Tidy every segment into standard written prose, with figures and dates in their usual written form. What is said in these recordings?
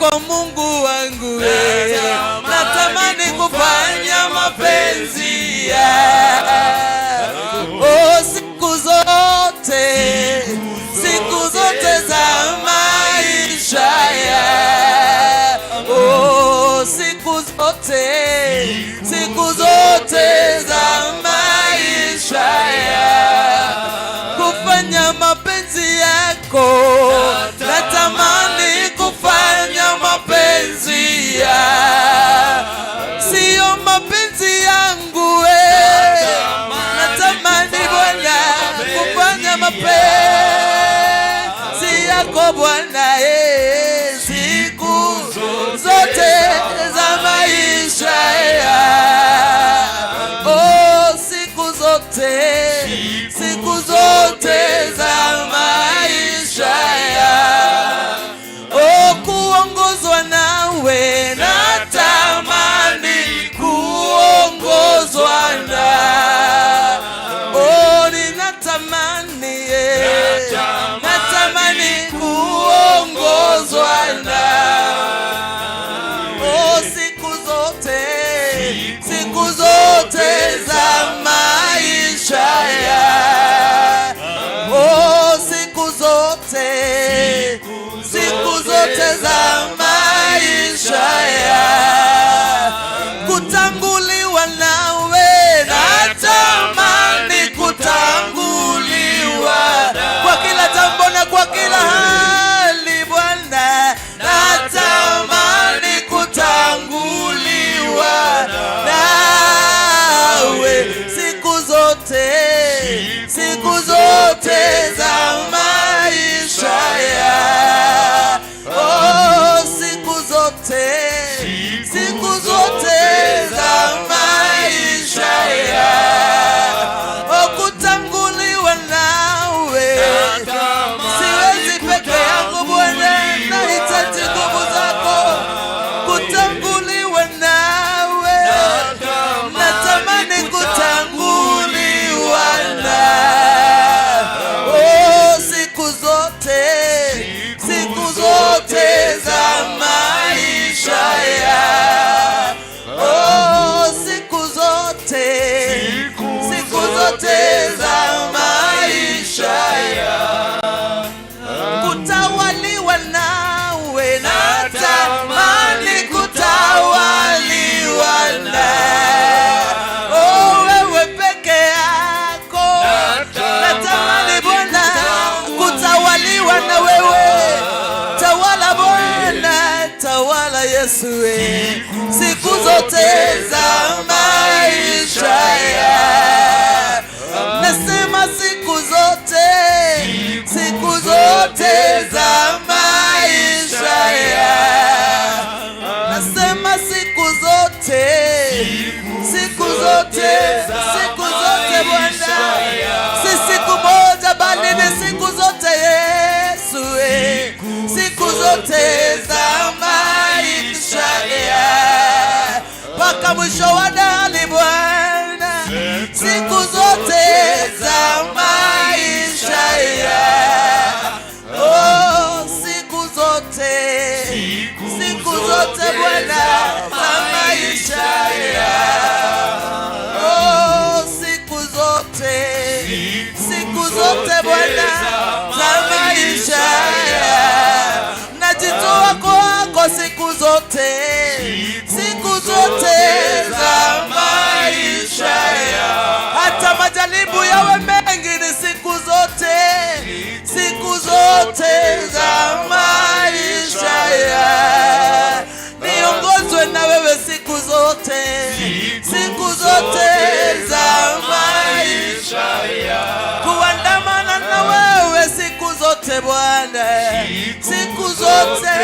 yako Mungu wangu, natamani kufanya mapenzi yako siku zote za maisha yako, siku zote za maisha yako, kufanya mapenzi yako, natamani kufanya mapenzi yako, sio mapenzi yangu natamani Bwana kufanya mapenzi yako Bwana, siku zote za maisha yako, siku zote za maisha yako, kuongozwa nawe, natamani kuongozwa nawe, natamani kuongozwa nawe, siku zote za maisha yako, siku zote za maisha yako, kutanguliwa nawe, natamani kutanguliwa kwa kila jambo na kwa kila hali Bwana, natamani kutanguliwa nawe, siku zote za maisha yako, siku zote za maisha yako, kutanguliwa nawe, siwezi peke yangu Bwana, nahitaji nguvu zako, kutanguliwa nawe, natamani kutanguliwa nawe, siku zote za maisha yako, siku zote za maisha yako, kutawaliwa nawe, natamani kutawaliwa nawe, wewe peke yako, natamani Bwana kutawaliwa na wewe, tawala Bwana, tawala Yesu, siku zote za maisha yako, nasema siku zote za maisha yako, nasema siku zote Bwana, si siku moja bali ni siku zote Yesu, siku zote za maisha yako, mpaka mwisho wa dahari Bwana, siku zote za maisha yako, siku zote Bwana za maisha yako, siku zote Bwana za maisha yako, najitoa kwako siku zote za maisha yako, hata majaribu yawe mengi, ni siku zote za maisha yako, niongozwe na wewe siku zote za maisha yako, kuandamana na wewe siku zote Bwana, siku zote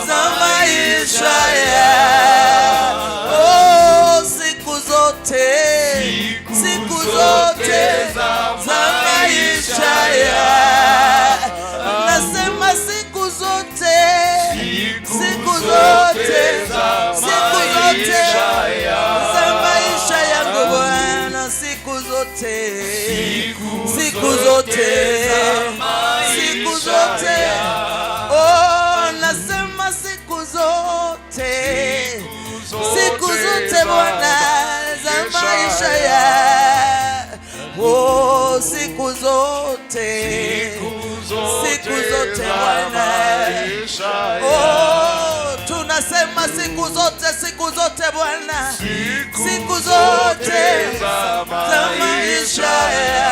za maisha yako, siku zote za maisha yako, nasema siku zote za maisha yangu Bwana, siku zote, oh, nasema siku siku zote, siku zote Bwana za maisha ya, oh, siku zote, siku zote Bwana, oh, tunasema siku zote Bwana, siku zote za maisha ya.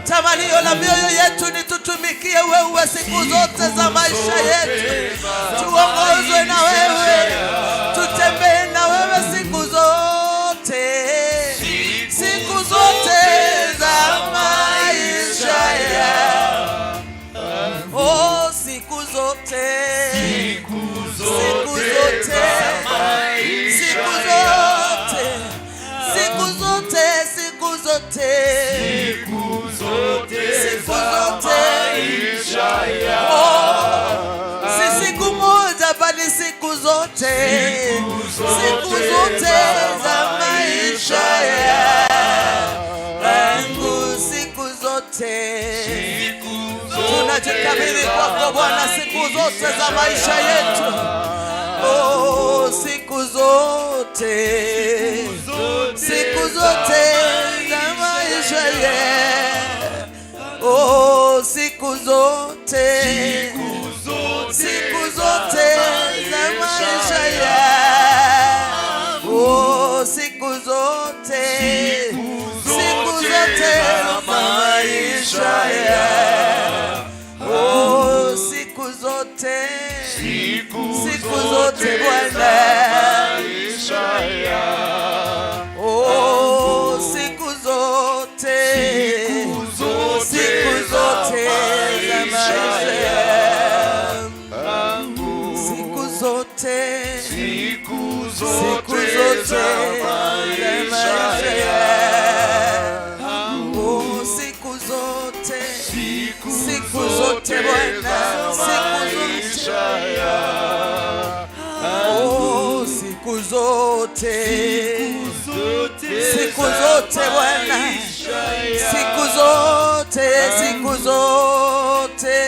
Tamanio la mioyo yetu ni tutumikie wewe siku zote za maisha yetu, tuongozwe na wewe, tutembee na wewe siku zote, siku zote za maisha ya, oh, siku zote, siku zote, siku zote, siku zote, siku zote, siku zote, oh, si siku moja bali siku zote, siku zote za maisha yangu, siku zote tunajikabidhi kwako Bwana, siku zote za maisha yetu, oh, siku zote, siku zote za maisha yetu, oh, siku zote, siku zote za maisha yangu, oh, siku zote, siku zote za maisha yangu, oh, siku zote, siku zote Bwana, oh, siku zote, siku zote za maisha yangu, siku zote, siku zote za maisha yangu, oh, siku zote, siku zote Bwana, siku zote, oh, siku zote, siku zote Bwana, siku zote, siku zote,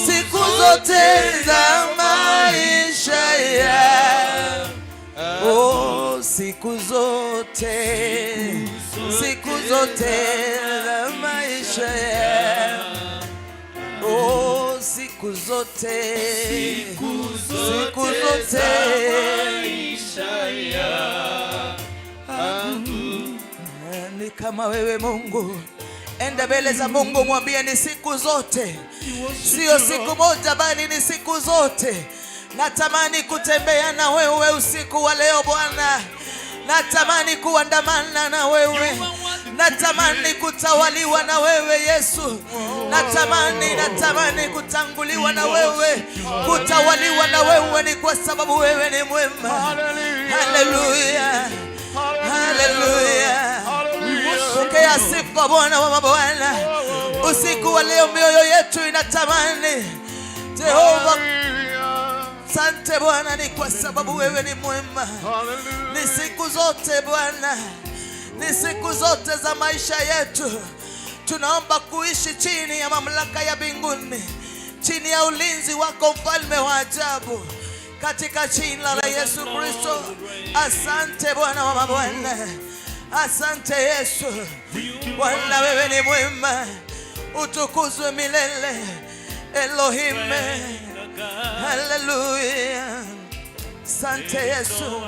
siku zote za maisha yangu, oh, siku zote, siku zote za maisha yangu, oh, siku zote, siku zote ni kama wewe Mungu. Enda mbele za Mungu, mwambie ni siku zote, sio siku moja bali ni siku zote. Natamani kutembea na wewe usiku wa leo Bwana, natamani kuandamana na wewe, natamani kutawaliwa na wewe Yesu, natamani kutanguliwa na wewe, kutawaliwa na wewe, ni kwa sababu wewe ni mwema. Haleluya, haleluya, pokea sifa Bwana wa mabwana. Usiku wa leo mioyo yetu inatamani Jehova. Asante Bwana, ni kwa sababu wewe ni mwema. Ni siku zote Bwana, ni siku zote za maisha yetu. Tunaomba kuishi chini ya mamlaka ya mbinguni, chini ya ulinzi wako mfalme wa ajabu, katika jina la Yesu Kristo. Asante Bwana wa mabwana, asante Yesu. Bwana wewe ni mwema, utukuzwe milele Elohim. Haleluya. Asante Yesu,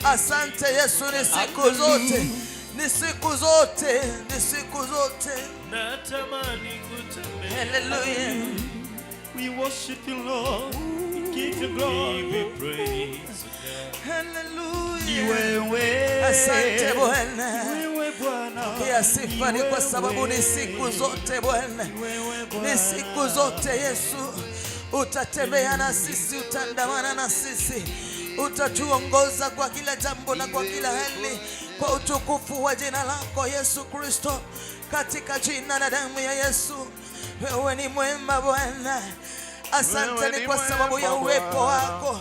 asante Yesu. Ni siku zote, ni siku zote, ni siku zote. Haleluya. We worship you, Lord. We give you glory, we praise. Haleluya. Asante Bwana, pokea sifa. Ni kwa sababu ni siku zote Bwana, ni siku zote Yesu. Utatembea na sisi, utaandamana na sisi, utatuongoza kwa kila jambo na kwa kila hali, kwa utukufu wa jina lako Yesu Kristo, katika jina na damu ya Yesu. Wewe ni mwema Bwana. Asante ni kwa sababu ya uwepo wako,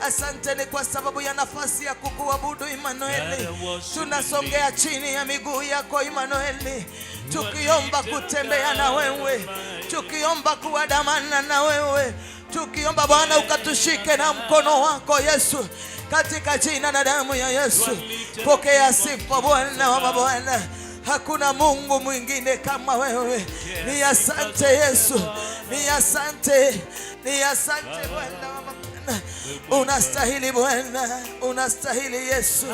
Asante ni kwa sababu ya nafasi ya kukuabudu Immanueli. Tunasongea chini ya miguu yako Immanueli, tukiomba kutembea na wewe, tukiomba kuandamana na wewe, tukiomba Bwana ukatushike na mkono wako Yesu, katika jina na damu ya Yesu. Pokea sifa Bwana wa mabwana. Hakuna Mungu mwingine kama wewe. Ni asante Yesu, ni asante, ni asante Bwana wa mabwana. Unastahili Bwana, unastahili Yesu.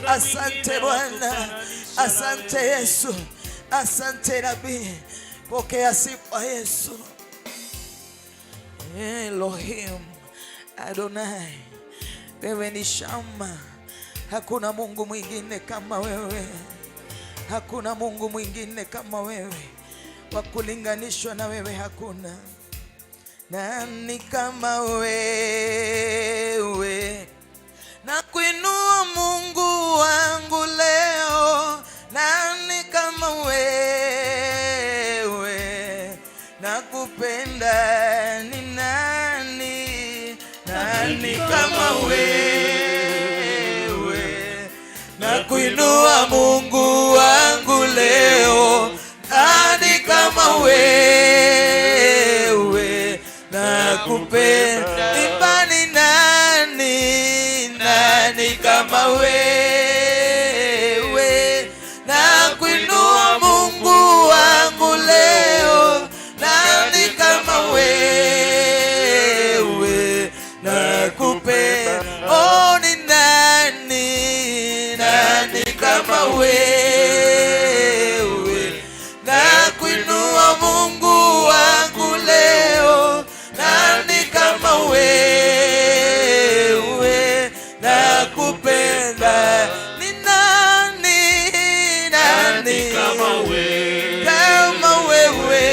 Asante Bwana, asante Yesu, asante Nabii. Pokea sifa Yesu. Elohim Adonai, wewe ni Shama. Hakuna Mungu mwingine kama wewe, hakuna Mungu mwingine kama wewe, wa kulinganishwa na wewe hakuna. Nani kama wewe? Nakuinua Mungu wangu leo. Nani kama wewe? Nakupenda. Ni nani? Nani kama wewe? Nakuinua Mungu wangu leo. Nani kama wewe? Nakupenda. Imani nani? Nani kama wewe? Nakuinua Mungu wangu leo. Nani kama wewe? Nakupenda. Oh, ni nani? Nani kama wewe? Nakuinua Mungu wangu leo. Nani kama wewe? Nakupenda. Ni nani? Nani kama wewe? Kama wewe.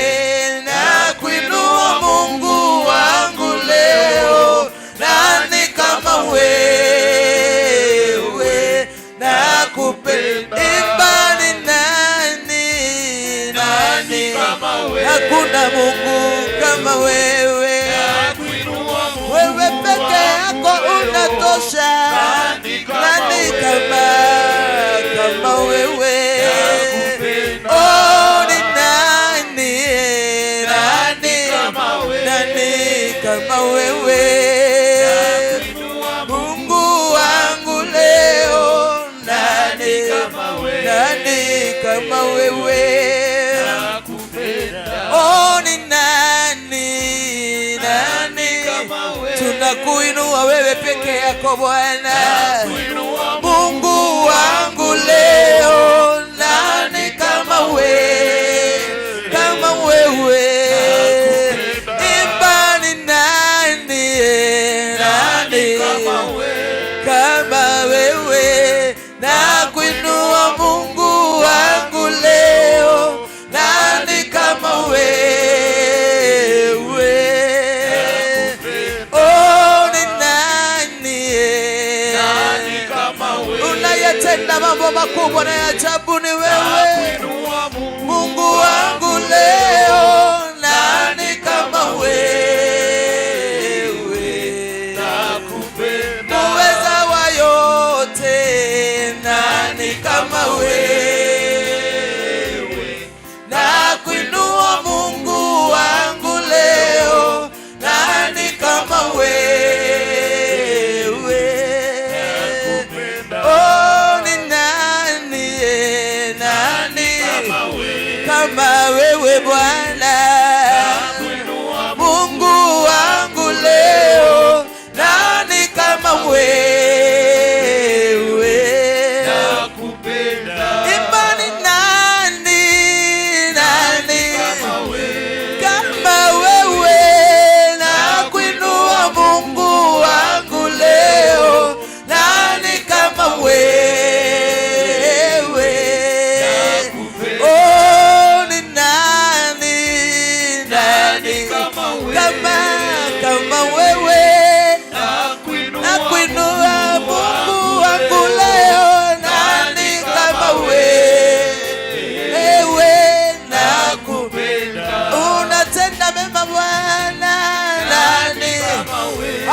Nakuinua Mungu wangu leo. Nani kama wewe? Nakupenda. Imani nani? Nani kama wewe? Hakuna Mungu kama wewe. Wewe peke yako unatosha. Nani kama wewe? Oh, ni nani? Nani kama wewe? Mungu wangu leo. Nani kama wewe? Oh, ni nani? Tunakuinua wewe peke yako Bwana. Mungu wangu leo. Nani kama wewe? Kama wewe. Imani nani? Nani kama wewe? Nakuinua Mungu wangu leo. Nani kama wewe? Unayetenda mambo makubwa na ajabu ni wewe. Mungu wangu leo. Nani kama wewe? Muweza wa yote. Nani kama wewe? Nakuinua Mungu wangu leo. Nani kama wewe? Kama wewe Bwana. Mungu wangu leo. Nani kama wewe?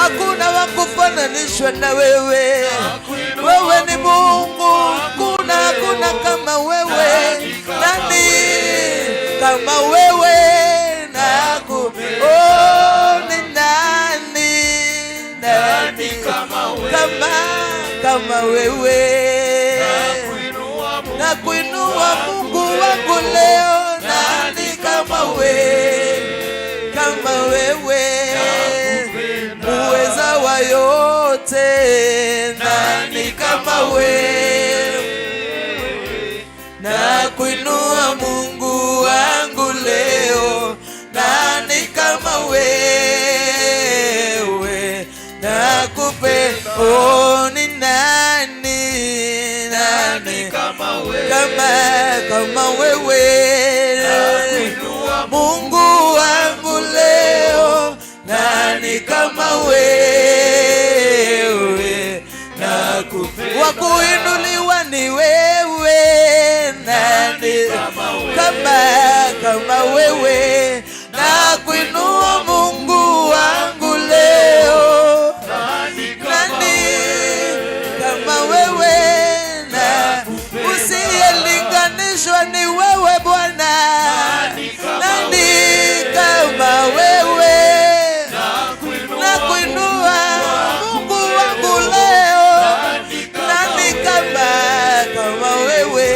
hakuna wa kufananishwa na wewe. Wewe ni Mungu, hakuna kama wewe. Nani kama wewe? Ni nani kama wewe? Na kuinua Mungu wangu leo. Nani kama wewe, muweza wa yote? Nani kama wewe? Na kuinua Mungu wangu leo. Nani kama wewe? Nakupe ni nani kama wewe? Mungu wangu leo. Nani kama wewe? Nakupe wa kuinuliwa ni wewe. Nani kama wewe? Na kuinua Mungu wangu leo. Nani kama wewe? Na usiyelinganishwa ni wewe Bwana. Nani kama wewe? Na kuinua Mungu wangu leo. Nani kama wewe?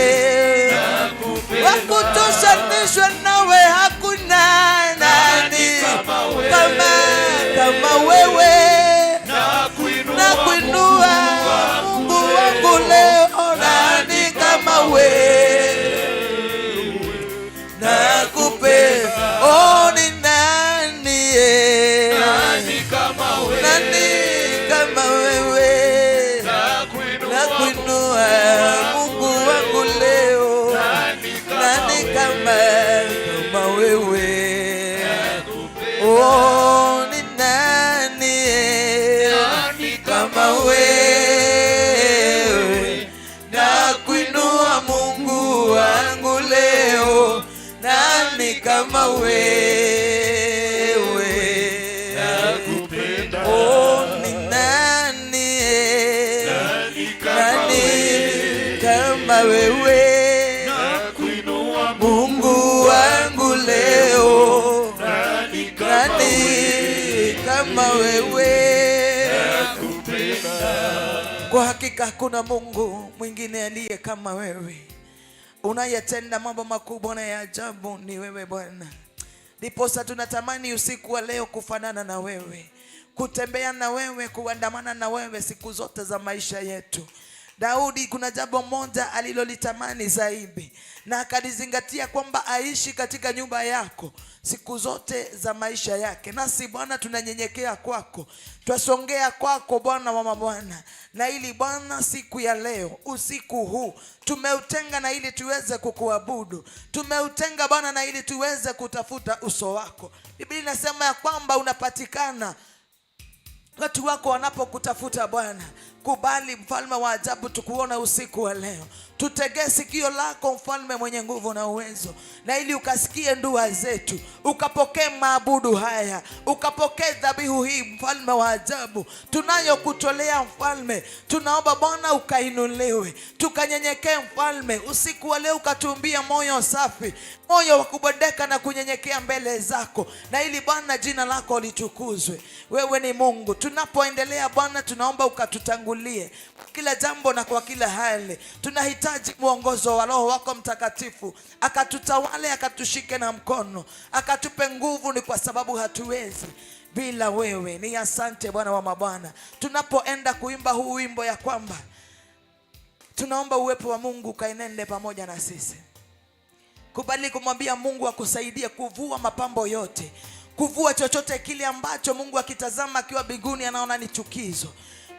Wakutoshanishwa nawe hakuna. Nani kama wewe? Na kuinua Mungu wangu leo. Nani kama wewe? Nakupe ni nani? Nani kama wewe? Na kuinua Mungu wangu leo. Nani kama wewe? Ni nani kama wewe? Na kuinua Mungu wangu leo. Nani kama wewe? Nakupenda. Ni nani kama wewe? Na kuinua Mungu wangu leo. Nani kama wewe? Kwa hakika hakuna Mungu mwingine aliye kama wewe. Unayetenda mambo makubwa na ya ajabu ni wewe Bwana. Ndiposa tunatamani usiku wa leo kufanana na wewe, kutembea na wewe, kuandamana na wewe siku zote za maisha yetu. Daudi kuna jambo moja alilolitamani zaidi, na akalizingatia kwamba aishi katika nyumba yako siku zote za maisha yake. Nasi Bwana tunanyenyekea kwako, twasongea kwako Bwana wa mabwana, na ili Bwana siku ya leo, usiku huu tumeutenga na ili tuweze kukuabudu. Tumeutenga Bwana na ili tuweze kutafuta uso wako. Biblia inasema ya kwamba unapatikana watu wako wanapokutafuta Bwana. Kubali mfalme wa ajabu tukuona usiku wa leo. Tutegee sikio lako mfalme mwenye nguvu na uwezo, na ili ukasikie dua zetu, ukapokee maabudu haya, ukapokee dhabihu hii mfalme wa ajabu tunayokutolea mfalme. Tunaomba Bwana ukainuliwe, tukanyenyekee mfalme usiku wa leo, ukatumbia moyo safi, moyo wa kubodeka na kunyenyekea mbele zako, na ili Bwana jina lako litukuzwe. Wewe ni Mungu. Tunapoendelea Bwana, tunaomba ukatutangulie kila jambo na kwa kila hali. Tunahitaji mwongozo wa Roho wako Mtakatifu, akatutawale, akatushike na mkono, akatupe nguvu. Ni kwa sababu hatuwezi bila wewe. Ni asante Bwana wa mabwana. Tunapoenda kuimba huu wimbo ya kwamba tunaomba uwepo wa Mungu ukaenende pamoja na sisi. Kubali kumwambia Mungu akusaidie kuvua mapambo yote, kuvua chochote kile ambacho Mungu akitazama akiwa biguni anaona ni chukizo.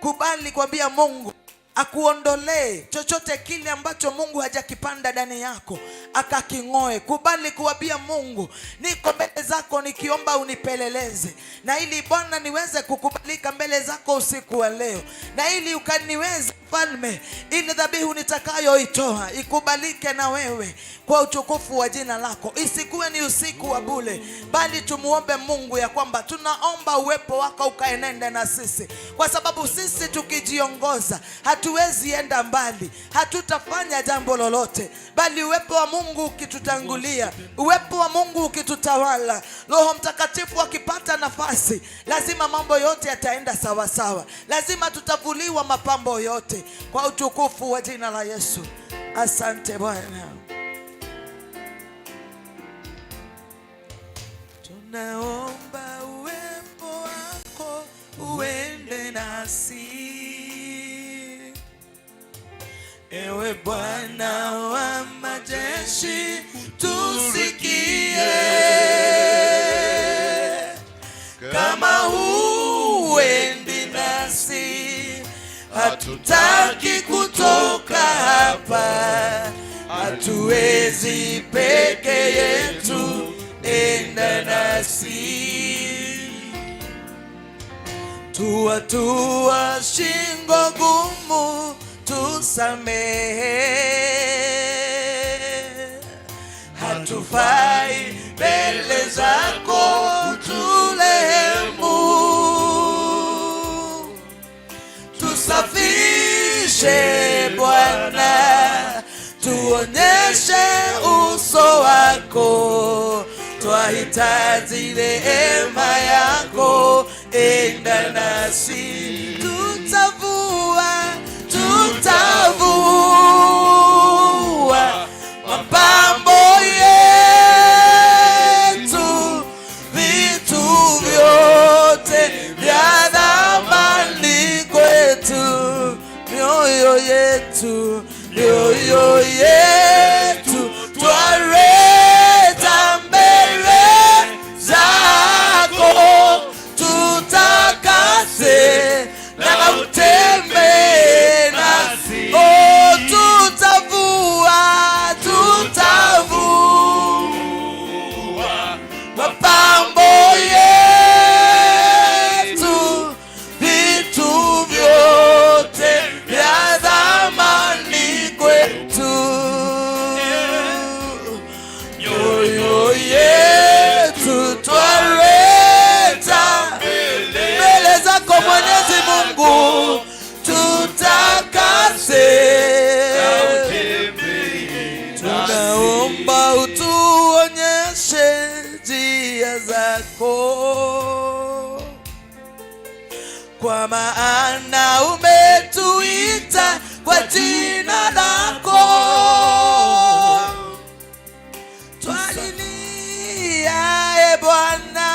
Kubali kuambia Mungu akuondolee chochote kile ambacho Mungu hajakipanda ndani yako, akaking'oe. Kubali kuambia Mungu, niko mbele zako nikiomba unipeleleze, na ili Bwana niweze kukubalika mbele zako usiku wa leo, na ili ukaniweze Mfalme, ili dhabihu nitakayoitoa ikubalike na wewe kwa utukufu wa jina lako. Isikuwe ni usiku wa bure, bali tumuombe Mungu ya kwamba tunaomba uwepo wako ukaenende na sisi, kwa sababu sisi tukijiongoza hatuwezi enda mbali, hatutafanya jambo lolote, bali uwepo wa Mungu ukitutangulia, uwepo wa Mungu ukitutawala, Roho Mtakatifu akipata nafasi, lazima mambo yote yataenda sawa sawa, lazima tutavuliwa mapambo yote kwa utukufu wa jina la Yesu. Asante Bwana. Tunaomba uwepo wako uende nasi, ewe Bwana wa majeshi, tusikie. Kama huendi nasi, hatutaki kutoka hapa, hatuwezi peke yetu, enda nasi. Tuatua shingo gumu, tusamehe, hatufai mbele zako, tulehemu. Tusafishe Bwana, tuonyeshe uso wako, twahitaji neema yako, enda nasi. Tutavua mapambo yetu, vitu vyote vya thamani kwetu, mioyo yetu twareta mbele zako, tutakase na utembee nasi. Oh, tutavua mapambo yetu, vitu vyote vya thamani kwetu, mioyo yetu twareta mbele zako Mwenyezi Mungu, tutakase. Tunaomba utuonyeshe njia zako, kwa maana umetuita kwa jina lako. Twalilia Bwana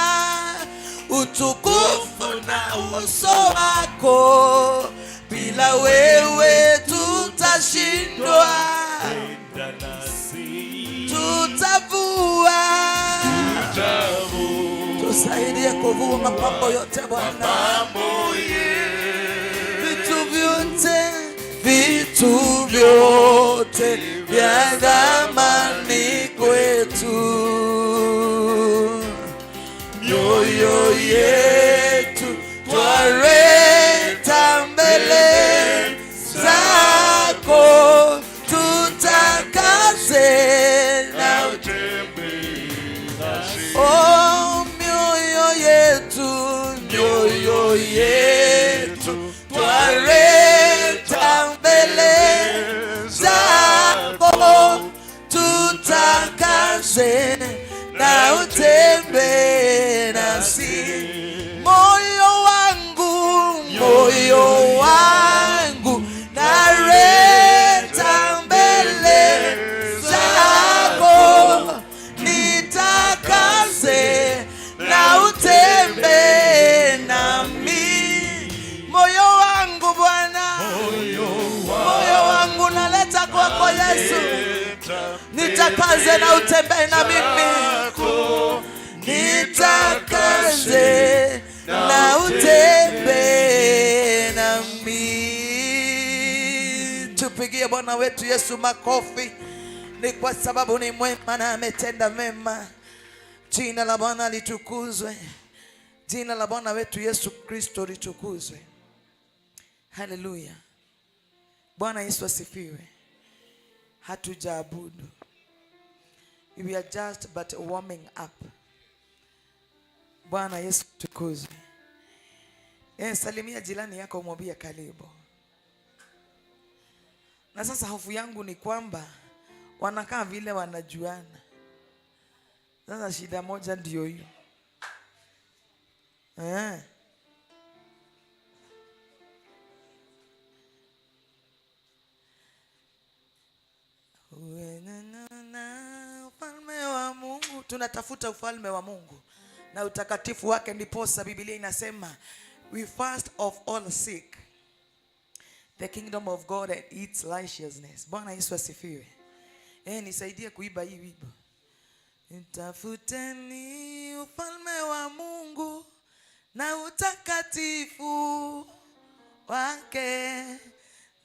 utukufu na uso wako, bila wewe tutashindwa. Tutavua, tusaidie kuvua mapambo yote Bwana, vitu vyote vya thamani kwetu, mioyo yetu twareta mbele zako, tutakase na utembee nasi. Oh, mioyo yetu twareta mbele zako, tutakase na utembee nasi. Moyo wangu nareta mbele zako, nitakase na utembee nami. Moyo wangu Bwana, moyo wangu naleta kwako Yesu, nitakaze na utembee na mimi, nitakaze na utembee nami. Tumpigie Bwana wetu Yesu makofi. Ni kwa sababu ni mwema na ametenda mema. Jina la Bwana litukuzwe. Jina la Bwana wetu Yesu Kristo litukuzwe. Haleluya. Bwana Yesu asifiwe. Hatujaabudu. We are just but warming up. Bwana Yesu tukuzwe. Salimia jirani yako, umwambie karibu. Na sasa hofu yangu ni kwamba wanakaa vile wanajuana. Sasa shida moja ndio hiyo. Ufalme wa Mungu, tunatafuta ufalme wa Mungu na utakatifu wake, ndiposa Biblia inasema we first of all seek the kingdom of God and its righteousness. Bwana Yesu asifiwe. Nisaidie kuiba hii wimbo. Tafuteni ufalme wa Mungu na utakatifu wake,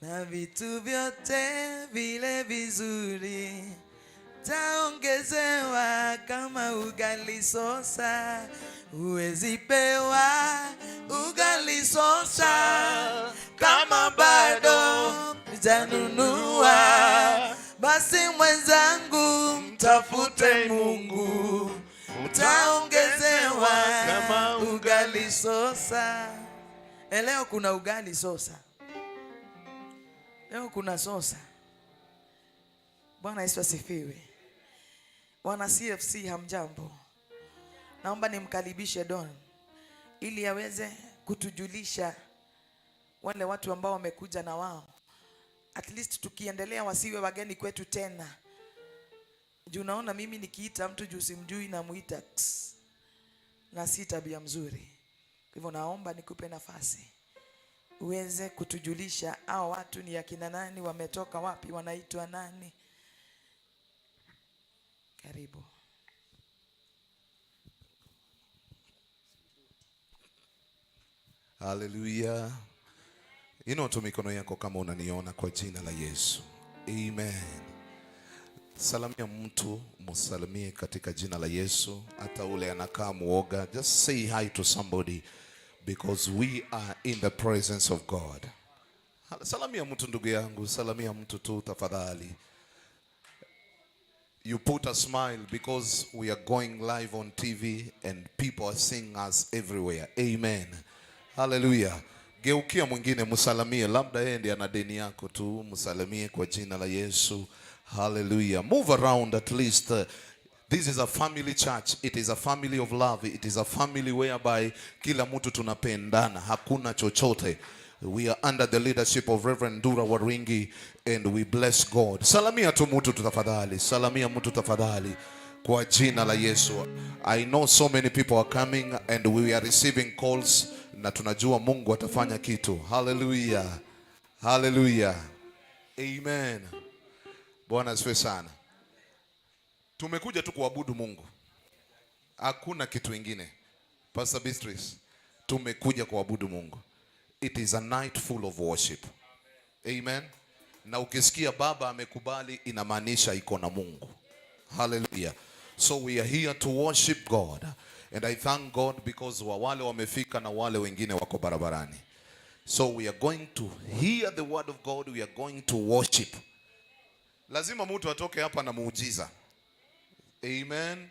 na vitu vyote vile vizuri taongezewa. Kama ugali sosa, huwezi pewa ugali sosa kama bado hujanunua. Basi mwenzangu, mtafute Mungu, utaongezewa kama ugali sosa. Leo kuna ugali sosa. Leo kuna sosa. Bwana Yesu asifiwe. Wana CFC hamjambo. Naomba nimkaribishe Don ili aweze kutujulisha wale watu ambao wamekuja na wao. At least tukiendelea wasiwe wageni kwetu tena. Juu naona mimi nikiita mtu juu simjui na muita na si tabia mzuri. Kwa hivyo naomba nikupe nafasi uweze kutujulisha hao watu ni akina nani, wametoka wapi, wanaitwa nani. Karibu. Hallelujah. Inua tu mikono yako kama unaniona kwa jina la Yesu. Amen. Salamia mtu, msalimie katika jina la Yesu. Hata ule anakaa muoga, just say hi to somebody because we are in the presence of God. Salamia mtu ndugu yangu, salamia mtu tu tafadhali. You put a smile because we are going live on TV and people are seeing us everywhere. Amen. Hallelujah. Geukia mwingine msalimie, labda yeye ndiye ana deni yako tu, msalimie kwa jina la Yesu. Hallelujah. Move around at least. This is a family church. It is a family of love. It is a family whereby kila mtu tunapendana, hakuna chochote. We are under the leadership of Reverend Dura Waringi and we bless God. Salamia tu mtu tafadhali. Salamia mtu tafadhali kwa jina la Yesu. I know so many people are coming and we are receiving calls na tunajua Mungu atafanya kitu. Hallelujah. Hallelujah. Amen. Bwana asifiwe sana. Tumekuja tu kuabudu Mungu. Hakuna kitu kingine. Pastor Beatrice, tumekuja kuabudu Mungu. It is a night full of worship. Amen. Na ukisikia Baba amekubali inamaanisha iko na Mungu. Hallelujah. So we are here to worship God. And I thank God because wale wamefika na wale wengine wako barabarani. So we are going to hear the word of God. We are going to worship. Lazima mtu atoke hapa na muujiza. Amen.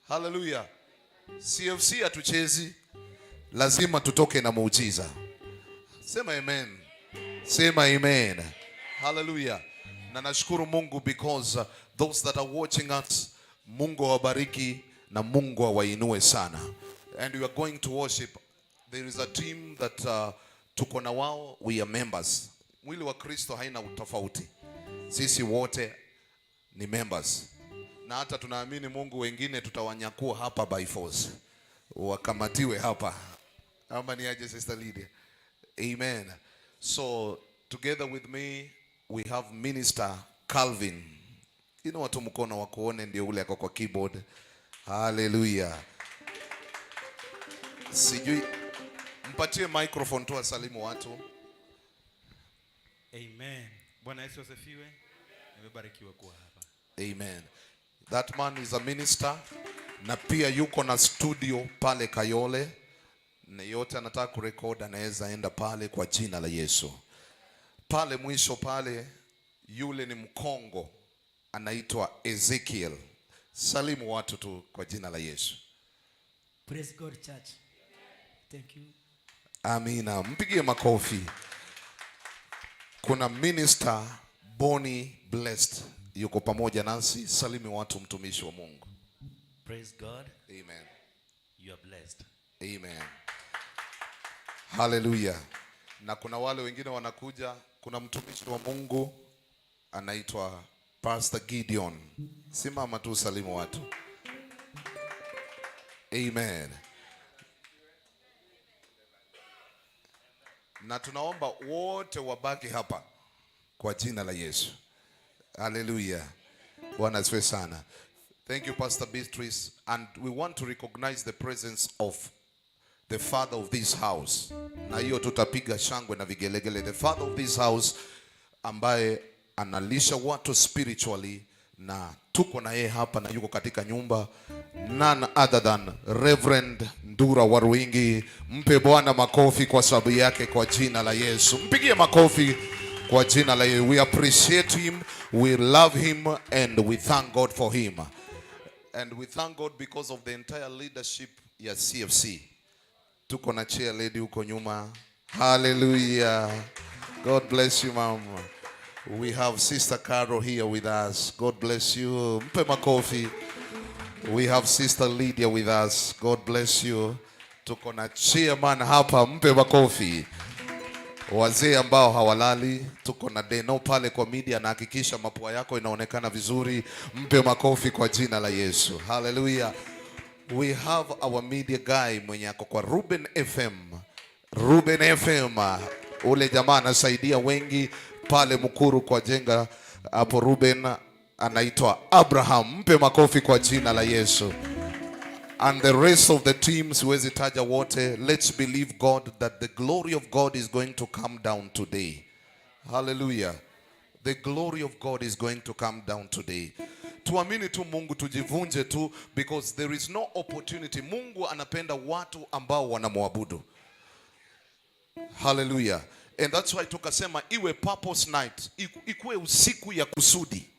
Hallelujah. CFC hatuchezi. Lazima tutoke na muujiza. Sema amen. Sema amen. Hallelujah. Na nashukuru Mungu because those that are watching us, Mungu awabariki na Mungu awainue sana. And we are going to worship. There is a team that tuko na wao, we are members. Mwili wa Kristo haina utofauti. Sisi wote ni members. Na hata tunaamini Mungu wengine tutawanyakua hapa by force. Wakamatiwe hapa. Ama ni aje Sister Lydia? Amen. So together with me we have Minister Calvin. Watu mkono wakuone ndio ule ako kwa keyboard. Hallelujah. Sijui mpatie microphone tu asalimu watu. Amen. Bwana Yesu asifiwe. Nimebarikiwa kuwa hapa. Amen. That man is a minister na pia yuko na studio pale Kayole, na yote anataka kurekodi anaweza enda pale kwa jina la Yesu. Pale mwisho pale yule ni Mkongo anaitwa Ezekiel. Salimu watu tu kwa jina la Yesu. Praise God, church. Thank you. Amina. Mpigie makofi. Kuna minister Bonnie Blessed yuko pamoja nasi. Salimu watu, mtumishi wa Mungu. Praise God. Amen. You are blessed. Amen. Hallelujah. Na kuna wale wengine wanakuja. Kuna mtumishi wa Mungu anaitwa Pastor Gideon. Simama tu, salimu watu. Amen. Na tunaomba wote wabaki hapa kwa jina la Yesu. Hallelujah. Bwana asifiwe sana. Thank you, Pastor Beatrice. And we want to recognize the presence of the father of this house. Na hiyo tutapiga shangwe na vigelegele. The father of this house ambaye analisha watu spiritually, na tuko na yeye hapa na yuko katika nyumba. None other than Reverend Ndura Waruingi. Mpe Bwana makofi kwa sababu yake kwa jina la Yesu. Mpigie makofi kwa jina la Yesu. We appreciate him, we love him, and we thank God for him. And we thank God because of the entire leadership ya CFC. Tuko na chair lady huko nyuma. Hallelujah. God bless you, mama. We have Sister Carol here with us. God bless you. Mpe makofi. We have Sister Lydia with us. God bless you. Tuko na chairman hapa. Mpe makofi. Wazee ambao hawalali. Tuko na Deno pale kwa media na hakikisha mapua yako inaonekana vizuri. Mpe makofi kwa jina la Yesu. Hallelujah. We have our media guy mwenye ako kwa Ruben FM. Ruben FM. Ule jamaa anasaidia wengi pale Mukuru kwa jenga hapo. Ruben anaitwa Abraham. Mpe makofi kwa jina la Yesu. And the rest of the teams, siwezi taja wote. Let's believe God that the glory of God is going to come down today. Hallelujah. The glory of God is going to come down today. Tuamini tu Mungu, tujivunje tu, because there is no opportunity. Mungu anapenda watu ambao wanamwabudu. Hallelujah. And that's why tukasema iwe purpose night, ikuwe usiku ya kusudi.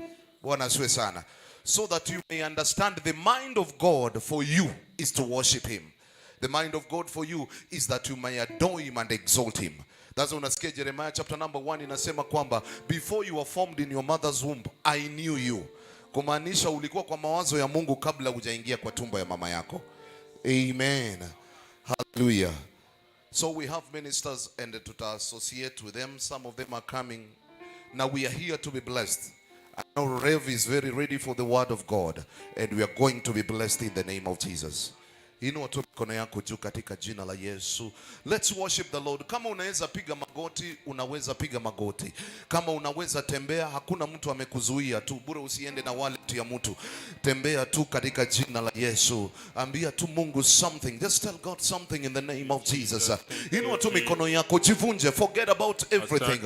Bwana asifiwe sana. So that you may understand the mind of God for you is to worship him. The mind of God for you is that you may adore him and exalt him. That's why unasikia Jeremiah chapter number 1 inasema kwamba before you were formed in your mother's womb, I knew you. Kumaanisha ulikuwa kwa mawazo ya Mungu kabla hujaingia kwa tumbo ya mama yako. Amen. Hallelujah. So we have ministers and to associate with them. Some of them are coming. Now we are here to be blessed. I know Rev is very ready for the word of God, and we are going to be blessed in the name of Jesus. Inua tu mikono yako juu katika jina la Yesu. Let's worship the Lord. Kama unaweza piga magoti, unaweza piga magoti. Kama unaweza tembea, hakuna mtu amekuzuia tu. Bure usiende na wallet ya mtu. Tembea tu katika jina la Yesu. Ambia tu Mungu something. Just tell God something in the name of Jesus. Inua tu mikono yako, jivunje. Forget about everything.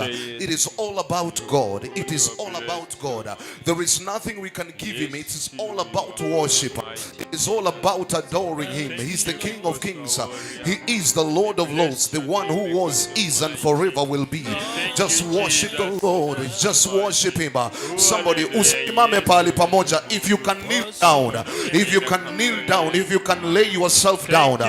It is all about God. It is all about God. There is nothing we can give him. It is all about worship. It is all about adoring him. He's the King of Kings. He is the Lord of Lords, the one who was, is, and forever will be. Just worship the Lord. Just worship him. Somebody, usimame pali pamoja. If you can kneel down, if you can kneel down, if you can lay yourself down,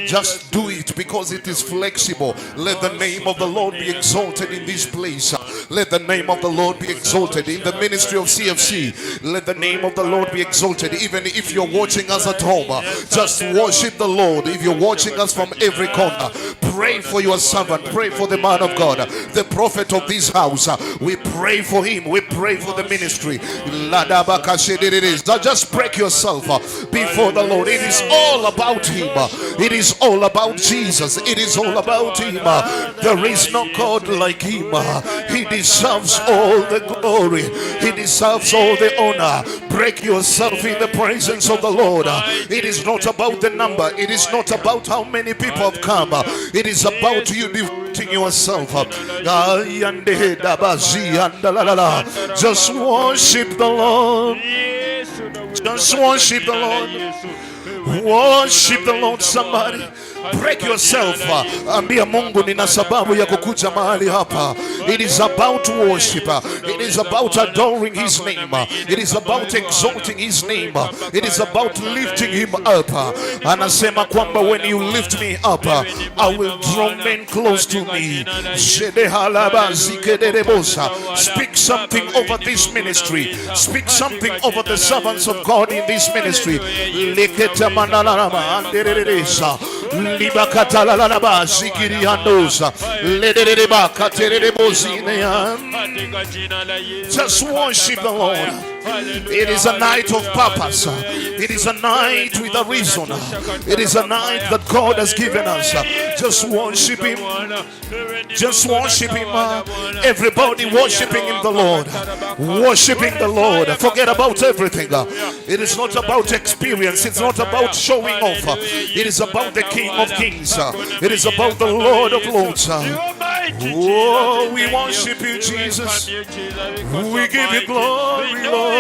just do it, because it is flexible. Let the name of the Lord be exalted in this place. Let the name of the Lord be exalted in the ministry of CFC. Let the name of the Lord be exalted. Even if you're watching us at home, just worship the Lord. If you're watching us from every corner, pray for your servant. Pray for the man of God, the prophet of this house. We pray for him. We pray for the ministry. Just break yourself before the Lord. It is all about him. It is all about Jesus. It is all about him. There is no God like him. He deserves all the glory. He deserves all the honor. Break yourself in the presence of the Lord. It is not about the number. It is not about how many people have come. It is about you anointing yourself. Just worship the Lord. Just worship the Lord. Worship the Lord, somebody. Break yourself. Ambia Mungu nina sababu ya kukuja mahali hapa. It is about worship. It is about adoring His name. It is about exalting His name. It is about lifting Him up. Anasema kwamba when you lift me up, I will draw men close to me. Speak something over this ministry. Speak something over the servants of God in this ministry. Just worship the Lord. It is a night of purpose. It is a night with a reason. It is a night that God has given us. Just worship Him. Just worship Him. Everybody worshiping in the Lord. Worshiping the Lord. Forget about everything. It is not about experience. It's not about showing off. It is about the King of Kings. It is about the Lord of Lords. Oh, we worship you, Jesus. We give you glory, Lord.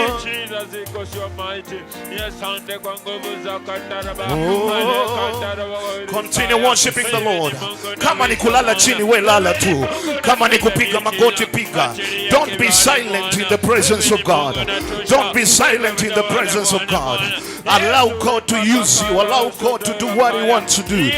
Oh, continue worshiping the Lord. Kama ni kulala chini, we lala tu. Kama ni kupiga magoti, piga. Don't be silent in the presence of God. Don't be silent in the presence of God. Allow God to use you. Allow God to do what He wants to do.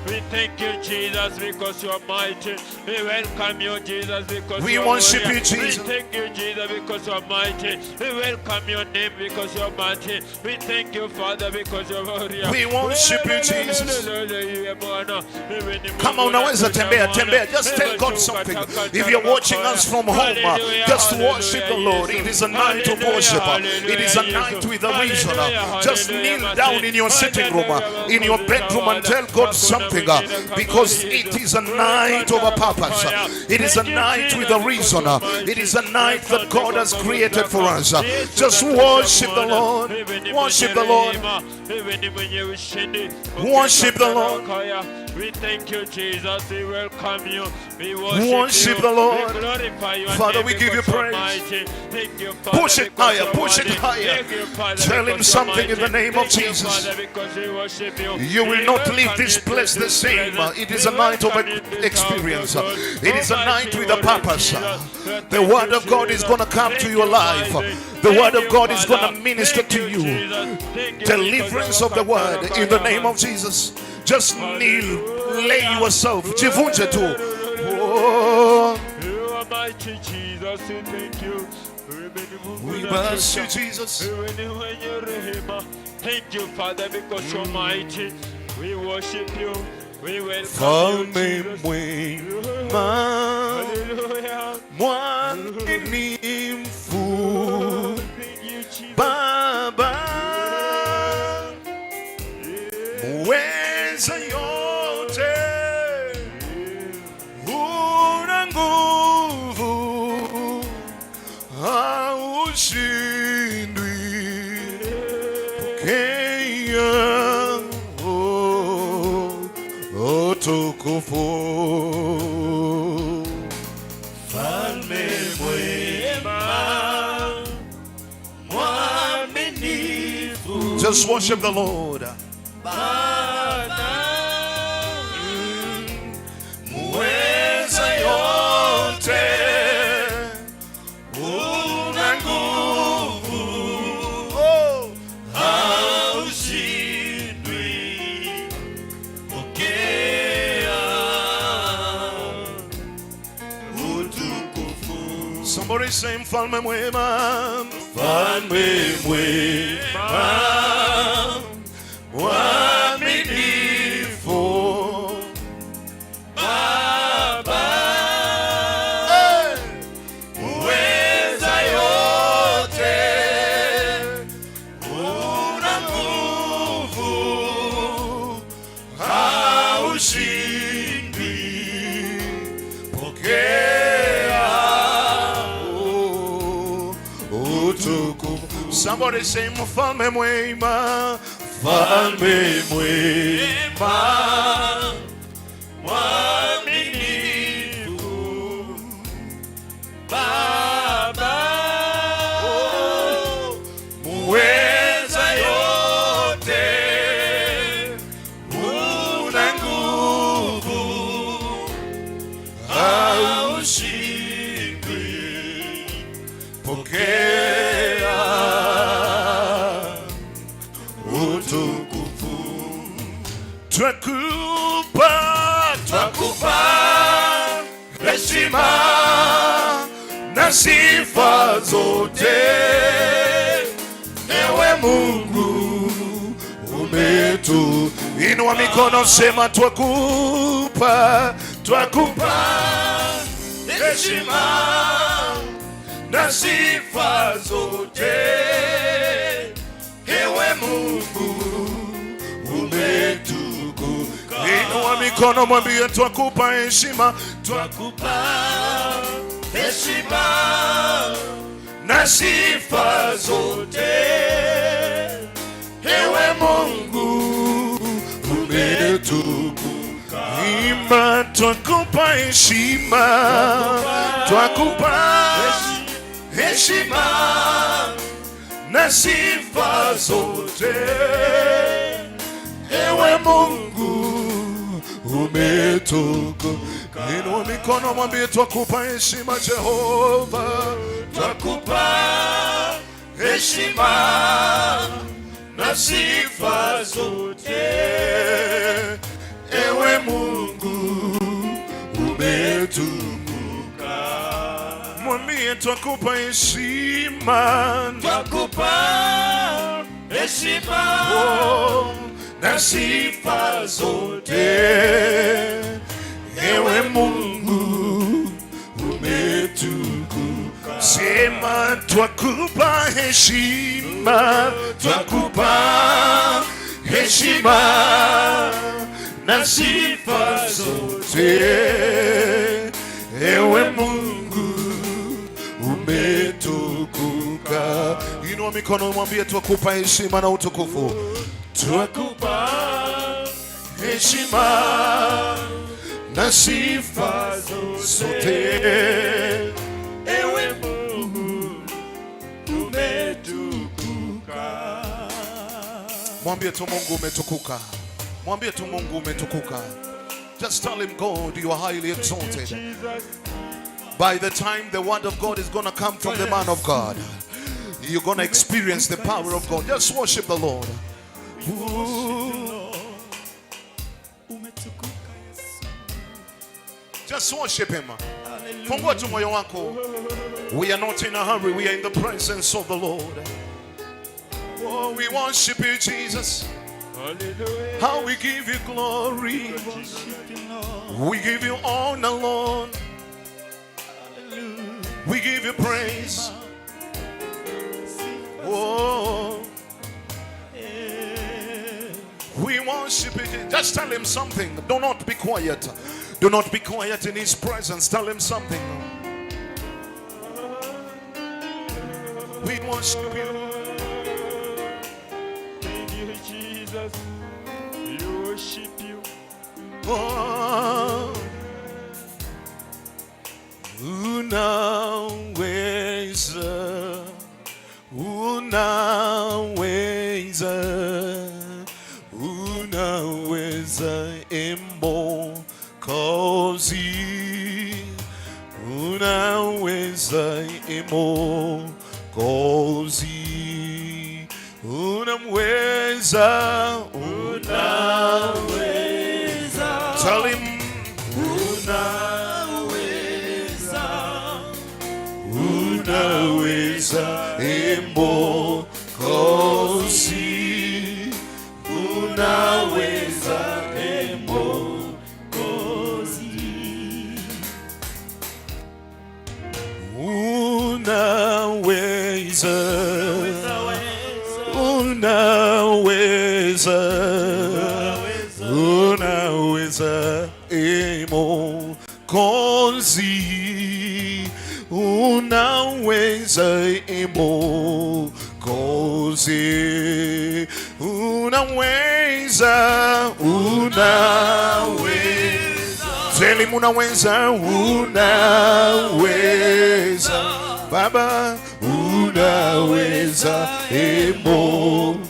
We thank you, Jesus, because you are mighty. We welcome you, Jesus, because we worship you, Jesus. We thank you, Jesus, because you are mighty. We welcome your name because you are mighty. We thank you, Father, because you are warrior. We worship you, Jesus. Come on, unaweza tembea. Just tell God something. If you're watching us from home, just worship the Lord. It is a night of worship. It is a night with a reason. Just kneel down in your sitting room, in your bedroom, and tell God something, because it is a night of a purpose. It is a night with a reason. It is a night that God has created for us. Just worship the Lord. Worship the Lord. Worship the Lord. We thank you, Jesus. We welcome you. We worship the Lord. We glorify your Father, name, we give you praise. Thank you, Father, push it higher, push it higher. Tell Him something in the name of Jesus. You will not leave this place the same. It is a night of experience. It is a night with a purpose. The Word of God is going to come to your life. The Word of God is going to minister to you. Deliverance of the Word in the name of Jesus. Just kneel, lay yourself. Jivunje tu. Oh. You are mighty, Jesus. Thank you. We bless you, Jesus. Thank you, Father, because you're mighty. We worship you. We welcome you, Jesus. Baba, muweza yote, una nguvu, haushindwi. Pokea utukufu. Falme mwema, mwaminifu. Just worship the Lord. Muweza yote, una nguvu, haushindwi. Pokea utukufu. Somebody say mfalme mwema, mfalme mwema, mwaminifu. Baba, muweza yote, una nguvu, haushindwi. Pokea utukufu. Somebody say mfalme mwema, Mfalme mwema, mwaminifu, Baba, muweza yote, una nguvu, haushindwi, pokea utukufu. Twakupa heshima na sifa zote, ewe Mungu umetu. Inua mikono, sema twakupa heshima na sifa zote, ewe Mungu umetukuka. Inua mikono, mwambie twakupa heshima, na sifa zote, ewe Mungu umetukuka. Imba, twakupa heshima, na sifa zote, ewe Mungu umetukuka. Inua mikono, mwambie twakupa heshima Jehova, twakupa heshima na sifa zote, ewe Mungu umetukuka. Mwambie twakupa heshima, na sifa zote, ewe Mungu umetukuka. Sema twakupa heshima, na sifa zote, ewe Mungu umetukuka. Inua mikono, mwambie twakupa heshima na utukufu. Twakupa heshima na sifa zote, ewe Mungu umetukuka. Mwambie tu Mungu umetukuka. Mwambie tu Mungu umetukuka. Just tell him, God, you are highly exalted. By the time the word of God is going to come from the man of God, you're going to experience the power of God. Just worship the Lord. Just worship him. Fungua tu moyo wako. We are not in a hurry. We are in the presence of the Lord. Oh, we worship you, Jesus. hallelujah. How we give you glory. We give you honor, Lord. We give you praise. Oh, we worship you. Just tell him something. Do not be quiet. Do not be quiet in his presence. Tell him something. We worship you. Thank you, Jesus. We worship you. Oh, unaweza, unaweza, unaweza Mwokozi, unaweza Mwokozi, unamweza, unaweza. Tell him, unaweza, unaweza Mwokozi, unaweza Mwokozi, unaweza, unaweza, unaweza Mwokozi, unaweza Mwokozi, unaweza, unaweza, Tell him unaweza, Baba, unaweza, Mwokozi.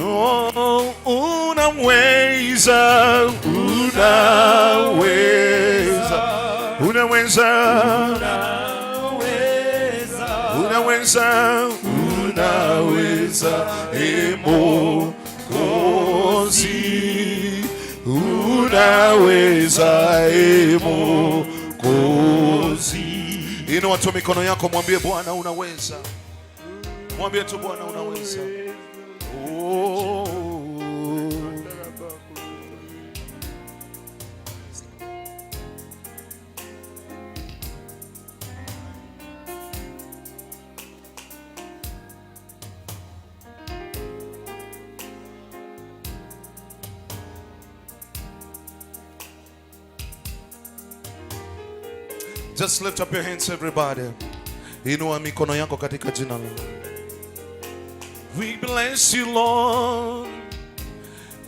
Oh, unaweza, Mwokozi. Unaweza, Mwokozi. Inua tu mikono yako, mwambie Bwana unaweza. Mwambie tu Bwana unaweza. Oh. Just lift up your hands, everybody. Inua mikono yako katika jina la. We bless you, Lord.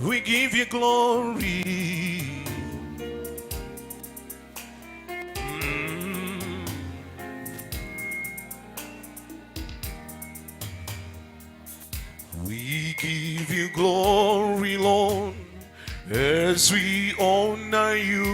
We give you glory. We give you glory, Lord, as we honor you.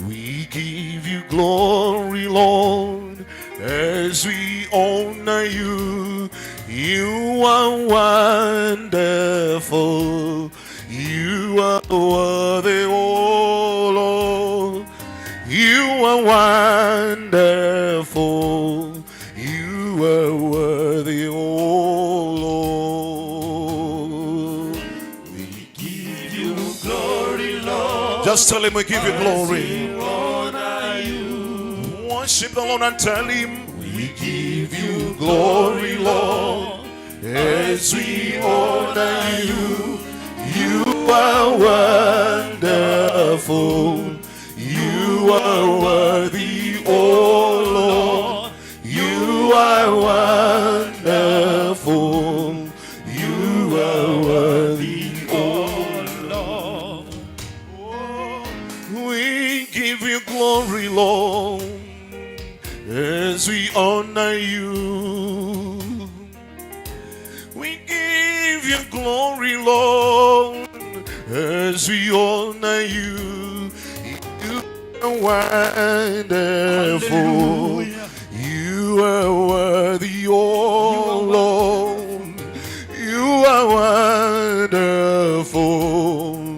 We give you glory, Lord, as we honor you. You are wonderful. You are worthy, oh Lord. You are wonderful. You are worthy, oh Lord. We give you glory, Lord. Just tell him we give you glory. Worship the Lord and tell him we give you glory, Lord, as we honor you. You are wonderful. You are worthy, oh Lord. You are wonderful. You are worthy, oh Lord. We give you glory, Lord, as we honor you. We give you glory, Lord, as we honor you. You are wonderful. You are worthy, oh Lord. You are wonderful.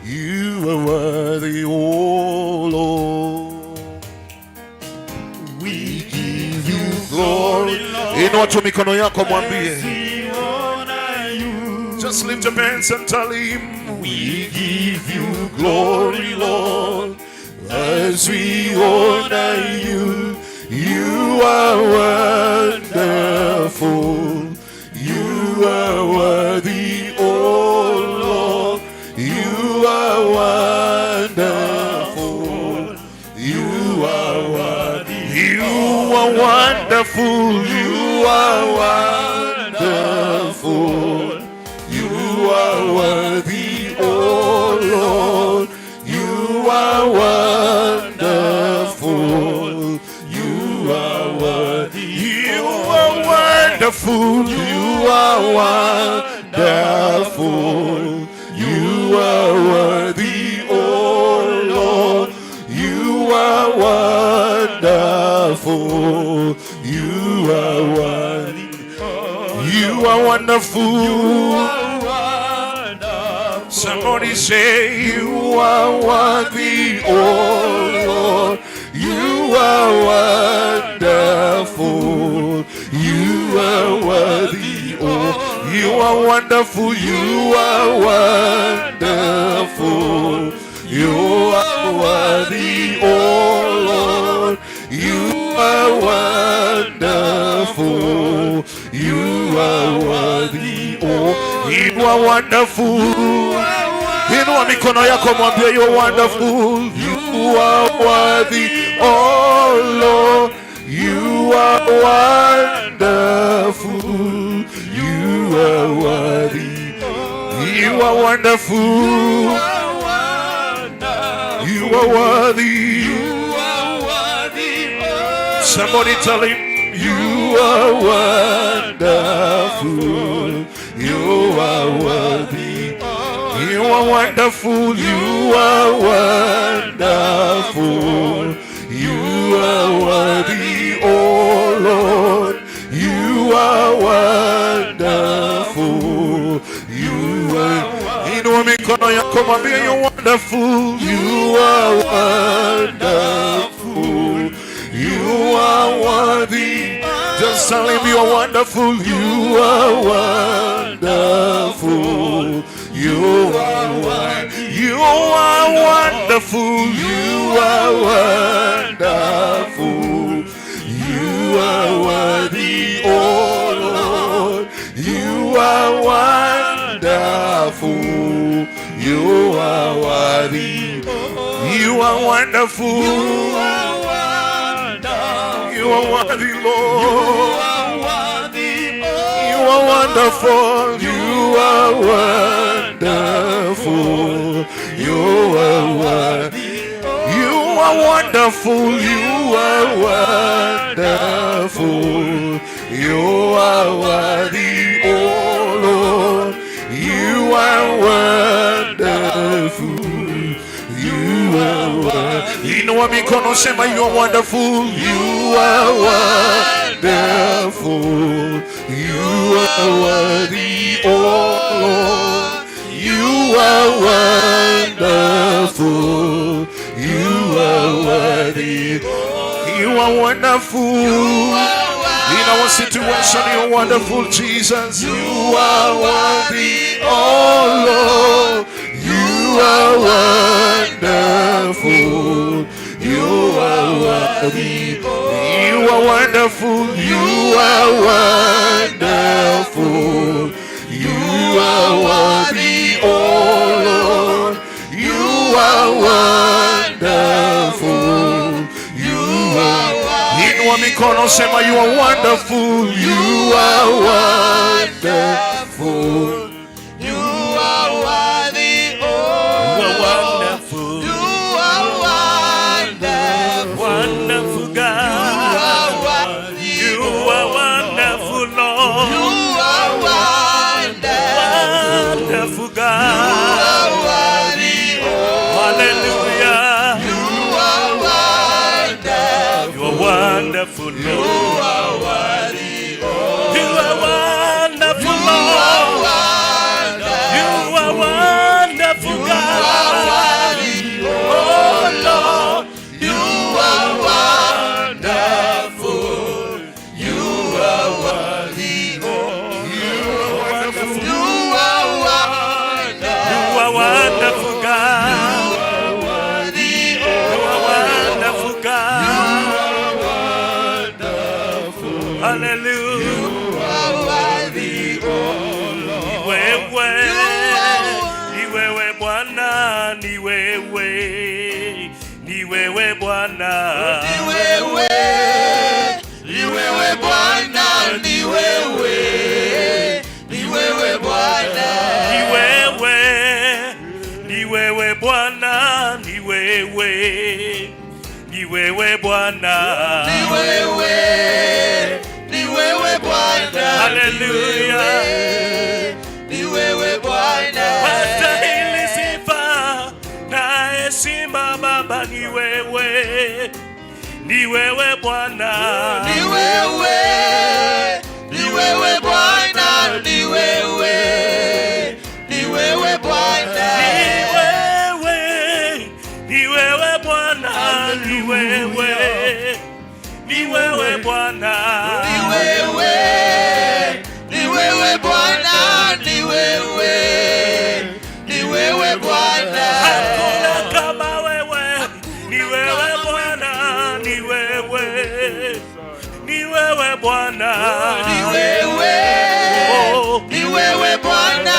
You are worthy, oh Lord. We give you glory. Inua tu mikono yako mwambie. Just lift your hands and tell him we give you glory, Lord, as we honor you. You are wonderful. You are worthy, oh Lord. You are wonderful. You are worthy. You are wonderful. You are wonderful. You are worthy, oh Lord. You are wonderful. You are worthy. You are wonderful. You are wonderful. You are worthy, oh Lord. You are wonderful. You are worthy. You are wonderful. Somebody say you are worthy, oh Lord. You are wonderful. You are worthy, oh. You are wonderful. You are wonderful. You are worthy, oh Lord. You are wonderful. You are worthy, oh. You are wonderful. Inua mikono yako mwambie you are wonderful. You You are worthy, oh Lord. You are wonderful. You are worthy. You are wonderful. You are worthy. You are worthy. Somebody tell him, you are wonderful. You are worthy. You are wonderful. You are wonderful. You are worthy, oh Lord. You are wonderful. You are. Inua mikono yako mwambie you're wonderful. You are wonderful. You are worthy. Just tell him you are wonderful. You are wonderful. You are wonderful. You are wonderful. You are wonderful. You are worthy, oh Lord. You are wonderful. You are worthy. You are wonderful. You are wonderful. You are worthy, Lord. You are wonderful. You are wonderful. You are worthy. You are wonderful. You are wonderful. You are worthy, oh Lord. You are wonderful. You are worthy. Inua mikono sema you are wonderful. You are wonderful. You are worthy, oh Lord. You are wonderful. You are worthy. You are wonderful. In our situation, you are wonderful, Jesus. You are worthy, oh Lord. You are wonderful. You are worthy. You are wonderful. You are wonderful. You are worthy, oh Lord. You are wonderful. You are Inua mikono sema you are wonderful. You are wonderful. You are worthy, oh You are wonderful. You are wonderful. Wonderful God. You are wonderful, Lord. You are wonderful. Wonderful God. You are worthy, oh Hallelujah. You are wonderful. You are wonderful, Lord. You are worthy, oh You are wonderful, You are Lord. You wonderful. are wonderful, You God. are worthy, oh Lord. You are wonderful. You are worthy, oh You are wonderful. You are wonderful. You are wonderful, God. You are worthy, oh You are wonderful, God. Hallelujah. You are worthy, oh Wewe, You are ni wewe Bwana, ni wewe, ni wewe Bwana. Ni wewe, ni wewe Bwana, ni wewe, ni wewe Bwana. Ni wewe, ni wewe Bwana, ni wewe, ni wewe Bwana. Ni wewe, ni wewe Bwana. Hallelujah. Ni wewe Bwana. Wastahili sifa na heshima Baba, ni wewe, ni wewe Bwana. Ni wewe, ni wewe Bwana, ni wewe, ni wewe Bwana. Ni wewe Bwana, ni wewe, ni wewe Bwana. Ni wewe, ni wewe Bwana, ni wewe, ni wewe Bwana. Hakuna kama wewe, ni wewe Bwana, ni wewe, ni wewe Bwana. Ni wewe, ni wewe Bwana,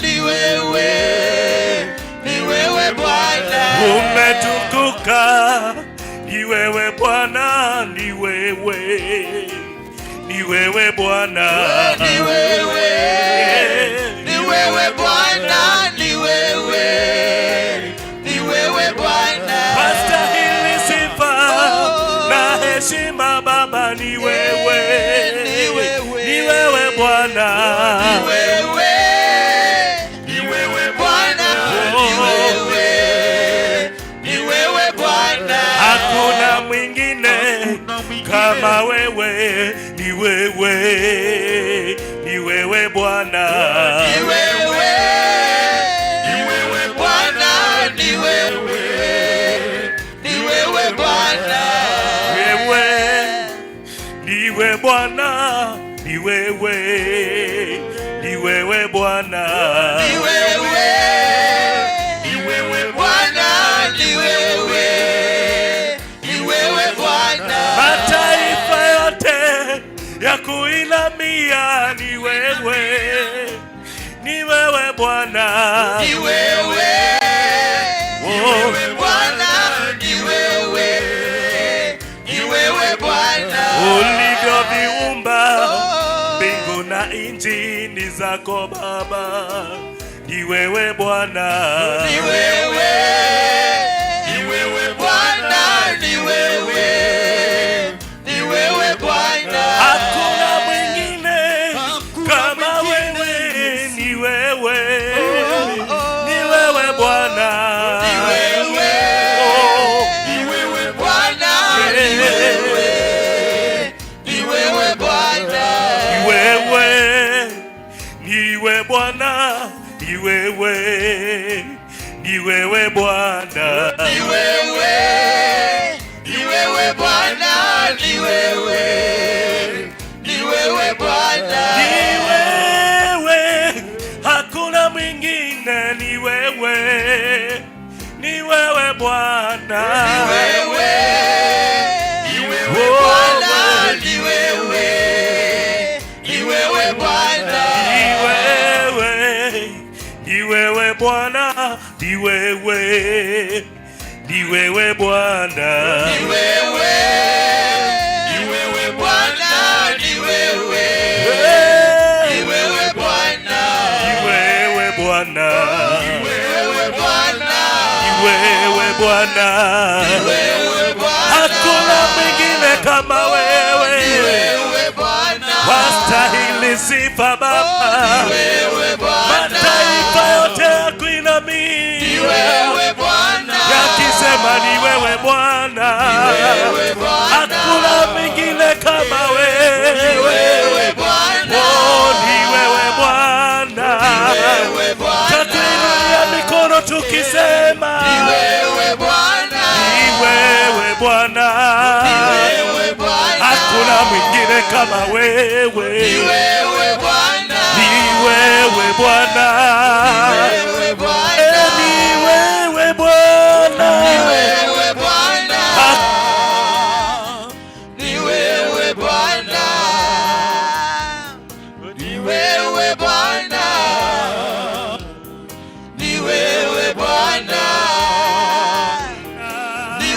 ni wewe, ni wewe Bwana. Umetukuka ni wewe, ni wewe Bwana, ni wewe, ni wewe Bwana, ni wewe, ni wewe Bwana. wastahili sifa na heshima Baba, ni wewe, ni wewe Bwana, ni wewe, ni wewe Bwana, ni wewe, ni wewe Bwana. hakuna mwingine kama wewe, ni wewe, ni wewe Bwana, Ni wewe, ni wewe Bwana, ni wewe, ni wewe Bwana. wewe, niwe Bwana, ni wewe, ni wewe Bwana, Ni wewe, ni wewe Bwana, ni wewe, ni wewe Bwana. mataifa yote ya kuinamia, ni wewe, ni wewe Bwana, Ni wewe, ni wewe Bwana, ni wewe, ni wewe Bwana. ulivyoviumba mbingu na nchi ni zako Baba, ni wewe Bwana, Ni wewe, ni wewe Bwana, ni wewe, ni wewe Bwana. hakuna mwingine kama wewe, ni wewe, ni wewe Bwana, Ni wewe, ni wewe Bwana, ni wewe, ni wewe Bwana. ni wewe, niwe Bwana, ni wewe, ni wewe Bwana, Ni wewe, ni wewe Bwana, ni wewe, ni wewe Bwana. ni wewe, hakuna mwingine, ni wewe, ni wewe Bwana, Ni wewe, ni wewe Bwana, ni wewe, ni wewe Bwana. ni wewe, ni wewe Bwana, ni wewe, ni wewe Bwana, Ni wewe, ni wewe Bwana, ni wewe, ni wewe Bwana. ni wewe Bwana, Ni wewe Bwana, ni wewe Bwana, ni wewe Bwana. hakuna mwingine kama wewe, Ni wewe Bwana, wastahili sifa Baba, ni wewe Bwana. mataifa yote Ni yakuinamia, wewe Bwana, yakisema ni wewe Bwana, wewe Bwana. hakuna mwingine kama wewe, wewe Bwana, oh, ni wewe Bwana, wewe Bwana. tatuinulia mikono tukisema Ni wewe Bwana, ni wewe Bwana, wewe Bwana. hakuna mwingine kama wewe, Ni wewe Bwana, ni wewe Bwana, wewe Bwana.